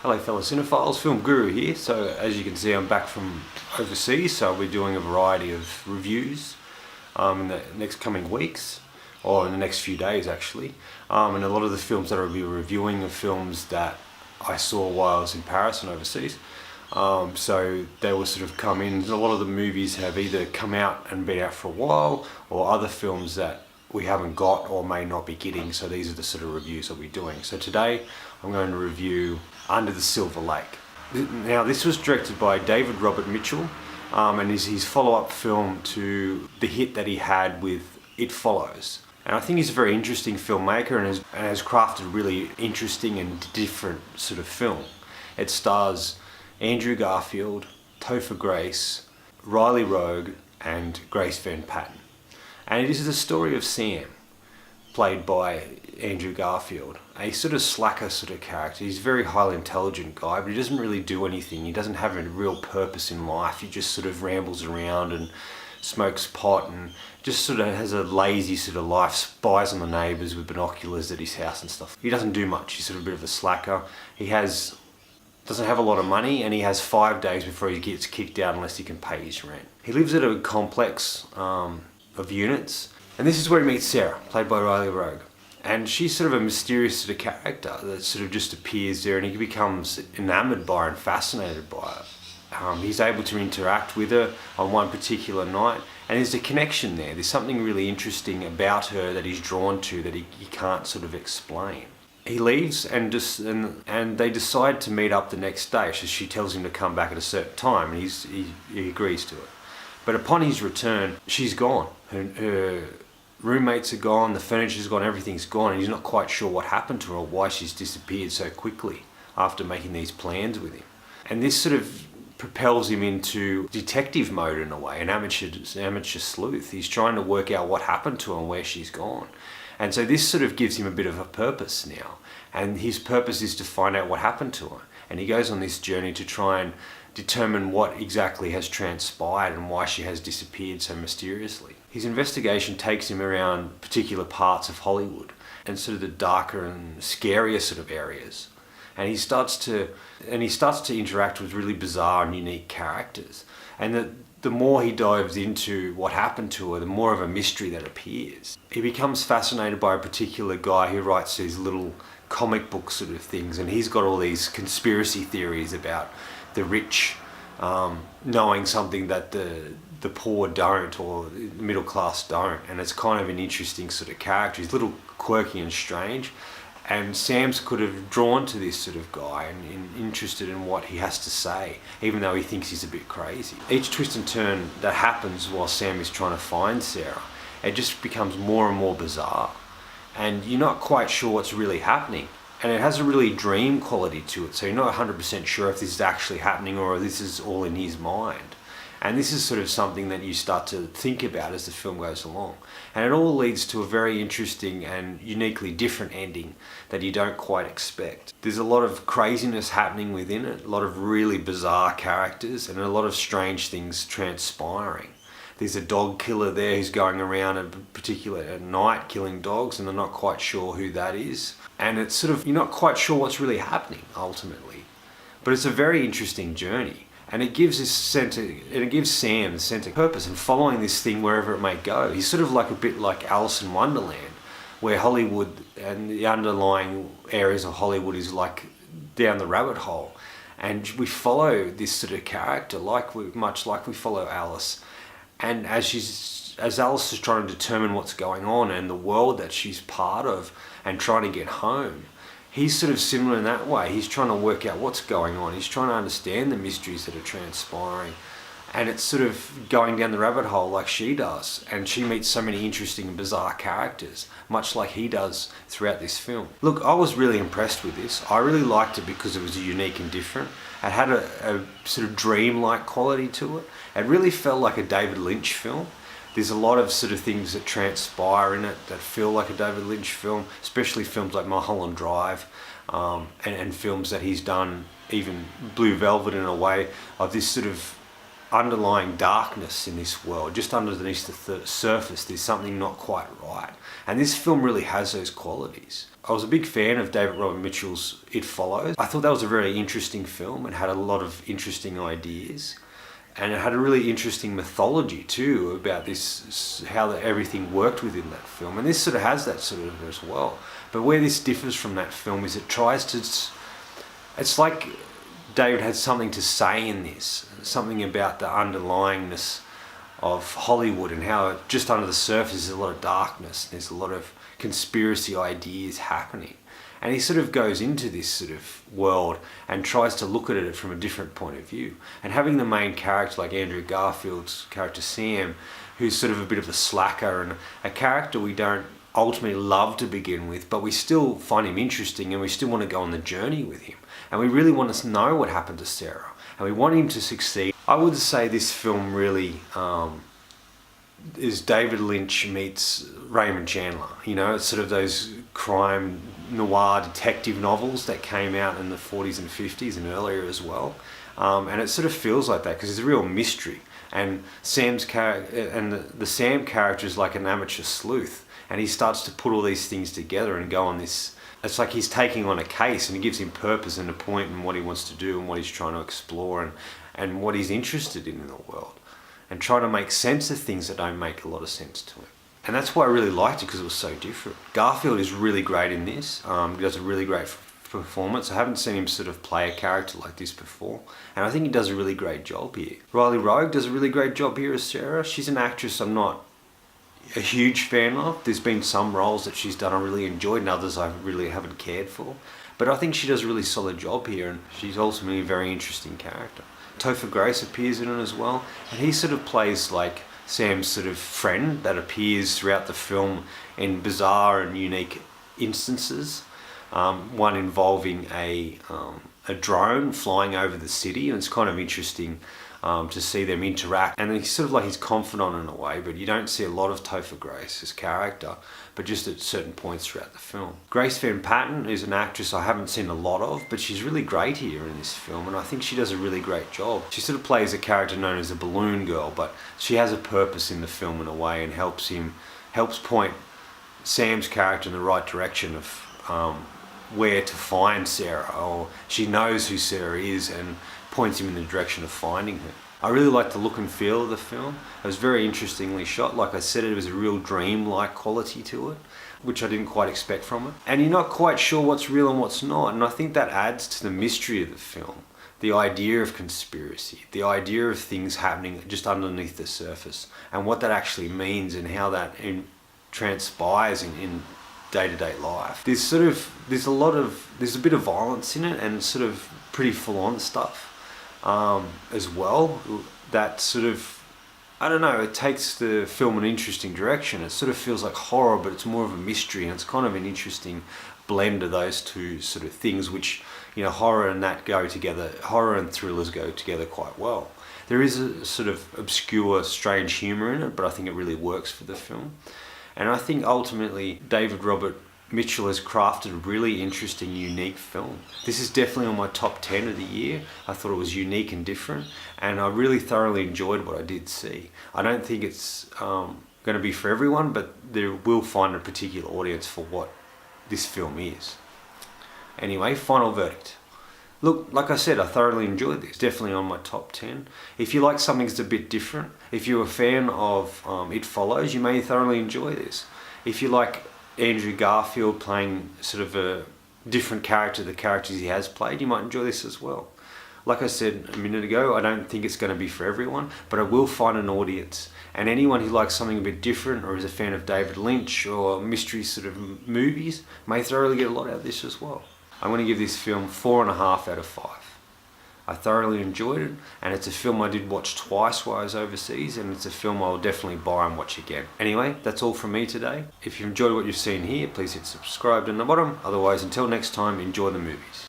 Hello fellow cinephiles, Film Guru here. So as you can see, I'm back from overseas, so I'll be doing a variety of reviews in the next coming weeks, or in the next few days actually. And a lot of the films that I'll be reviewing are films that I saw while I was in Paris and overseas. So they will sort of come in. A lot of the movies have either come out and been out for a while, or other films that we haven't got or may not be getting. So these are the sort of reviews I'll be doing. So today I'm going to review Under the Silver Lake. Now this was directed by David Robert Mitchell and is his follow-up film to the hit that he had with It Follows. And I think he's a very interesting filmmaker and has crafted a really interesting and different sort of film. It stars Andrew Garfield, Topher Grace, Riley Rogue and Grace Van Patten. And it is the story of Sam, played by Andrew Garfield, a sort of slacker sort of character. He's a very highly intelligent guy, but he doesn't really do anything. He doesn't have a real purpose in life. He just sort of rambles around and smokes pot and just sort of has a lazy sort of life, spies on the neighbours with binoculars at his house and stuff. He doesn't do much. He's sort of a bit of a slacker. He doesn't have a lot of money, and he has 5 days before he gets kicked out unless he can pay his rent. He lives at a complex of units, and this is where he meets Sarah, played by Riley Rogue. And she's sort of a mysterious sort of character that sort of just appears there, and he becomes enamoured by her and fascinated by her. He's able to interact with her on one particular night, and there's a connection there. There's something really interesting about her that he's drawn to that he can't sort of explain. He leaves and they decide to meet up the next day. So she tells him to come back at a certain time, and he agrees to it. But upon his return, she's gone. Her roommates are gone, the furniture's gone, everything's gone, and he's not quite sure what happened to her or why she's disappeared so quickly after making these plans with him. And this sort of propels him into detective mode in a way, an amateur sleuth. He's trying to work out what happened to her and where she's gone. And so this sort of gives him a bit of a purpose now. And his purpose is to find out what happened to her. And he goes on this journey to try and determine what exactly has transpired and why she has disappeared so mysteriously. His investigation takes him around particular parts of Hollywood and sort of the darker and scarier sort of areas. And he starts to interact with really bizarre and unique characters. And the more he dives into what happened to her, the more of a mystery that appears. He becomes fascinated by a particular guy who writes these little comic book sort of things, and he's got all these conspiracy theories about the rich knowing something that the poor don't, or the middle class don't. And it's kind of an interesting sort of character. He's a little quirky and strange. And Sam's could have drawn to this sort of guy and interested in what he has to say, even though he thinks he's a bit crazy. Each twist and turn that happens while Sam is trying to find Sarah, it just becomes more and more bizarre. And you're not quite sure what's really happening. And it has a really dream quality to it, so you're not 100% sure if this is actually happening or this is all in his mind. And this is sort of something that you start to think about as the film goes along. And it all leads to a very interesting and uniquely different ending that you don't quite expect. There's a lot of craziness happening within it, a lot of really bizarre characters, and a lot of strange things transpiring. There's a dog killer there who's going around at night killing dogs, and they're not quite sure who that is. And it's sort of, you're not quite sure what's really happening ultimately. But it's a very interesting journey. And it gives Sam the sense of purpose and following this thing wherever it may go. He's sort of like a bit like Alice in Wonderland, where Hollywood and the underlying areas of Hollywood is like down the rabbit hole. And we follow this sort of character much like we follow Alice. And as Alice is trying to determine what's going on and the world that she's part of and trying to get home, he's sort of similar in that way. He's trying to work out what's going on. He's trying to understand the mysteries that are transpiring. And it's sort of going down the rabbit hole like she does. And she meets so many interesting and bizarre characters, much like he does throughout this film. Look, I was really impressed with this. I really liked it because it was unique and different. It had a sort of dreamlike quality to it. It really felt like a David Lynch film. There's a lot of sort of things that transpire in it that feel like a David Lynch film, especially films like Mulholland Drive, and films that he's done, even Blue Velvet in a way, of this sort of underlying darkness in this world, just underneath the surface, there's something not quite right. And this film really has those qualities. I was a big fan of David Robert Mitchell's It Follows. I thought that was a very interesting film. It had a lot of interesting ideas. And it had a really interesting mythology too about this, how everything worked within that film. And this sort of has that sort of as well. But where this differs from that film is it tries to, it's like David had something to say in this, something about the underlyingness of Hollywood and how just under the surface there's a lot of darkness, there's a lot of conspiracy ideas happening. And he sort of goes into this sort of world and tries to look at it from a different point of view. And having the main character like Andrew Garfield's character Sam, who's sort of a bit of a slacker and a character we don't ultimately love to begin with, but we still find him interesting and we still want to go on the journey with him. And we really want to know what happened to Sarah and we want him to succeed. I would say this film really is David Lynch meets Raymond Chandler. You know, it's sort of those crime noir detective novels that came out in the 40s and 50s and earlier as well. And it sort of feels like that because there's a real mystery. And Sam's character, and the Sam character is like an amateur sleuth, and he starts to put all these things together and go on this. It's like he's taking on a case, and it gives him purpose and a point in what he wants to do and what he's trying to explore and what he's interested in the world, and trying to make sense of things that don't make a lot of sense to him. And that's why I really liked it, because it was so different. Garfield is really great in this. He does a really great performance. I haven't seen him sort of play a character like this before, and I think he does a really great job here. Riley Rogue does a really great job here as Sarah. She's an actress I'm not a huge fan of. There's been some roles that she's done I really enjoyed and others I really haven't cared for. But I think she does a really solid job here, and she's ultimately a very interesting character. Topher Grace appears in it as well, and he sort of plays like Sam's sort of friend that appears throughout the film in bizarre and unique instances. One involving a drone flying over the city, and it's kind of interesting to see them interact. And he's sort of like his confidant in a way, but you don't see a lot of Topher Grace's character, but just at certain points throughout the film. Grace Van Patten is an actress I haven't seen a lot of, but she's really great here in this film, and I think she does a really great job. She sort of plays a character known as a balloon girl, but she has a purpose in the film in a way and helps point Sam's character in the right direction of where to find Sarah, or she knows who Sarah is and points him in the direction of finding her. I really like the look and feel of the film. It was very interestingly shot. Like I said, it was a real dream-like quality to it, which I didn't quite expect from it. And you're not quite sure what's real and what's not, and I think that adds to the mystery of the film. The idea of conspiracy, the idea of things happening just underneath the surface, and what that actually means and how that transpires in day-to-day life. There's a bit of violence in it, and sort of pretty full-on stuff as well. That sort of, I don't know, it takes the film in an interesting direction. It sort of feels like horror, but it's more of a mystery, and it's kind of an interesting blend of those two sort of things, which, you know, horror and that go together. Horror and thrillers go together quite well. There is a sort of obscure, strange humour in it, but I think it really works for the film. And I think ultimately David Robert Mitchell has crafted a really interesting, unique film. This is definitely on my top 10 of the year. I thought it was unique and different, and I really thoroughly enjoyed what I did see. I don't think it's going to be for everyone, but there will find a particular audience for what this film is. Anyway, final verdict. Look, like I said, I thoroughly enjoyed this. Definitely on my top 10. If you like something that's a bit different, if you're a fan of It Follows, you may thoroughly enjoy this. If you like Andrew Garfield playing sort of a different character to the characters he has played, you might enjoy this as well. Like I said a minute ago, I don't think it's going to be for everyone, but I will find an audience. And anyone who likes something a bit different, or is a fan of David Lynch or mystery sort of movies, may thoroughly get a lot out of this as well. I'm going to give this film 4.5 out of 5. I thoroughly enjoyed it, and it's a film I did watch twice while I was overseas, and it's a film I'll definitely buy and watch again. Anyway, that's all from me today. If you've enjoyed what you've seen here, please hit subscribe down the bottom. Otherwise, until next time, enjoy the movies.